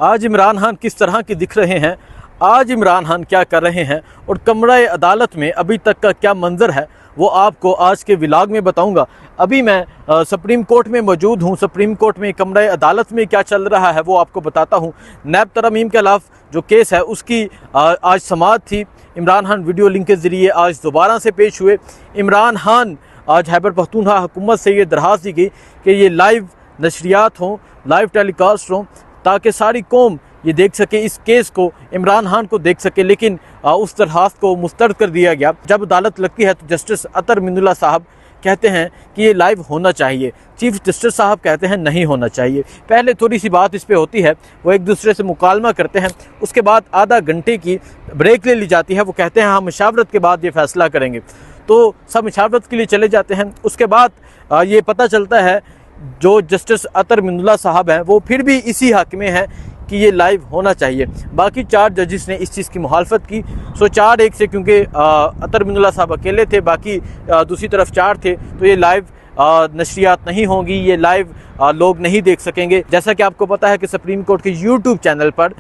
आज इमरान खान किस तरह के दिख रहे हैं, आज इमरान खान क्या कर रहे हैं और कमरा अदालत में अभी तक का क्या मंजर है, वो आपको आज के व्लॉग में बताऊंगा। अभी मैं सुप्रीम कोर्ट में मौजूद हूं। सुप्रीम कोर्ट में कमरा अदालत में क्या चल रहा है वो आपको बताता हूं। नैब तरमीम के खिलाफ जो केस है उसकी आज समाअत थी। इमरान खान वीडियो लिंक के ज़रिए आज दोबारा से पेश हुए। इमरान खान आज खैबर पख्तूनख्वा हुकूमत से ये दरख्वास्त दी गई कि ये लाइव नशरियात हों, लाइव टेलीकास्ट हों, ताकि सारी कौम ये देख सके, इस केस को, इमरान खान को देख सके। लेकिन उस दरख्वास्त को मुस्तरद कर दिया गया। जब अदालत लगती है तो जस्टिस अतर मिनुल्लाह साहब कहते हैं कि ये लाइव होना चाहिए, चीफ जस्टिस साहब कहते हैं नहीं होना चाहिए। पहले थोड़ी सी बात इस पे होती है, वो एक दूसरे से मुकालमा करते हैं, उसके बाद आधा घंटे की ब्रेक ले ली जाती है। वो कहते हैं हम मशावरत के बाद ये फ़ैसला करेंगे, तो सब मशावरत के लिए चले जाते हैं। उसके बाद ये पता चलता है जो जस्टिस अतर मिनुल्लाह साहब हैं वो फिर भी इसी हक़ में हैं कि ये लाइव होना चाहिए। बाकी 4 जजिस ने इस चीज़ की मुखालफत की। सो 4-1 से, क्योंकि अतर मिनुल्लाह साहब अकेले थे, बाकी दूसरी तरफ 4 थे, तो ये लाइव नशरियात नहीं होंगी, ये लाइव लोग नहीं देख सकेंगे। जैसा कि आपको पता है कि सुप्रीम कोर्ट के यूट्यूब चैनल पर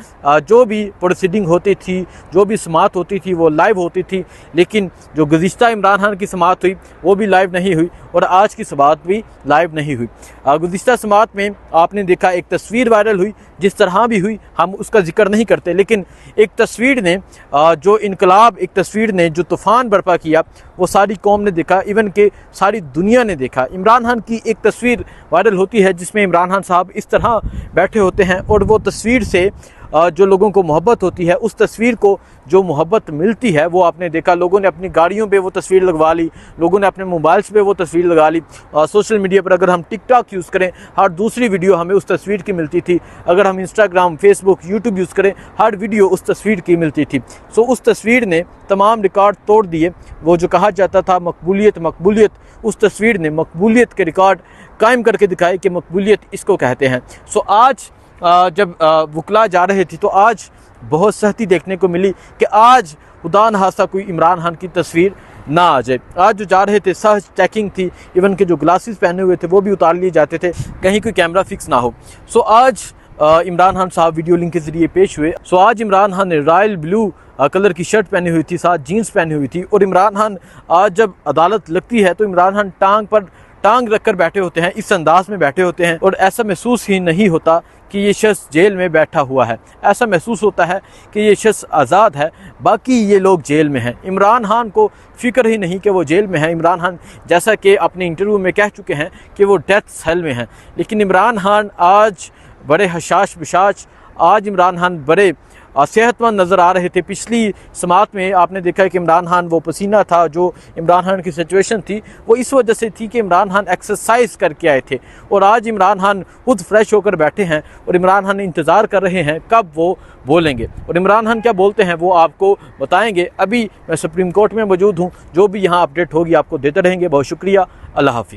जो भी प्रोसीडिंग होती थी, जो भी समाअत होती थी वो लाइव होती थी। लेकिन जो गुज़िश्ता इमरान खान की समाअत हुई वो भी लाइव नहीं हुई और आज की समाअत भी लाइव नहीं हुई। गुज़िश्ता समाअत में आपने देखा एक तस्वीर वायरल हुई, जिस तरह भी हुई हम उसका जिक्र नहीं करते, लेकिन एक तस्वीर ने जो इनकलाब, एक तस्वीर ने जो तूफ़ान बर्पा किया वो सारी कौम ने देखा, इवन के सारी दुनिया ने देखा। इमरान खान की एक तस्वीर वायरल होती है जिसमें इमरान खान साहब इस तरह बैठे होते हैं और वो तस्वीर से जो लोगों को मोहब्बत होती है, उस तस्वीर को जो मोहब्बत मिलती है वो आपने देखा। लोगों ने अपनी गाड़ियों पे वो तस्वीर लगवा ली, लोगों ने अपने मोबाइल्स पे वो तस्वीर लगा ली। सोशल मीडिया पर अगर हम टिकटॉक यूज़ करें, हर दूसरी वीडियो हमें उस तस्वीर की मिलती थी। अगर हम इंस्टाग्राम, फेसबुक, यूट्यूब यूज़ करें, हर वीडियो उस तस्वीर की मिलती थी। सो उस तस्वीर ने तमाम रिकॉर्ड तोड़ दिए। वो जो कहा जाता था मकबूलियत मकबूलियत, उस तस्वीर ने मकबूलियत के रिकॉर्ड कायम करके दिखाए कि मकबूलियत इसको कहते हैं। सो आज जब वकला जा रहे थे तो आज बहुत सख्ती देखने को मिली कि आज खुदा न खास्ता कोई इमरान खान की तस्वीर ना आ जाए। आज जो जा रहे थे सहज चेकिंग थी, इवन के जो ग्लासेस पहने हुए थे वो भी उतार लिए जाते थे, कहीं कोई कैमरा फिक्स ना हो। सो आज इमरान खान साहब वीडियो लिंक के ज़रिए पेश हुए। सो आज इमरान खान ने रॉयल ब्लू कलर की शर्ट पहनी हुई थी, साथ जीन्स पहनी हुई थी। और इमरान खान आज जब अदालत लगती है तो इमरान खान टांग पर टांग रखकर बैठे होते हैं, इस अंदाज में बैठे होते हैं और ऐसा महसूस ही नहीं होता कि ये शख्स जेल में बैठा हुआ है। ऐसा महसूस होता है कि ये शख्स आज़ाद है, बाकी ये लोग जेल में हैं। इमरान खान को फ़िक्र ही नहीं कि वो जेल में है। इमरान खान जैसा कि अपने इंटरव्यू में कह चुके हैं कि वो डेथ सेल में हैं। लेकिन इमरान खान आज बड़े हशाश बिशाश, आज इमरान खान बड़े सेहतमंद नज़र आ रहे थे। पिछली समाअत में आपने देखा है कि इमरान खान वो पसीना था, जो इमरान खान की सिचुएशन थी वो इस वजह से थी कि इमरान खान एक्सरसाइज करके आए थे। और आज इमरान खान खुद फ्रेश होकर बैठे हैं और इमरान खान इंतज़ार कर रहे हैं कब वो बोलेंगे। और इमरान खान क्या बोलते हैं वो आपको बताएंगे। अभी मैं सुप्रीम कोर्ट में मौजूद हूँ, जो भी यहाँ अपडेट होगी आपको देते रहेंगे। बहुत शुक्रिया, अल्लाह हाफिज़।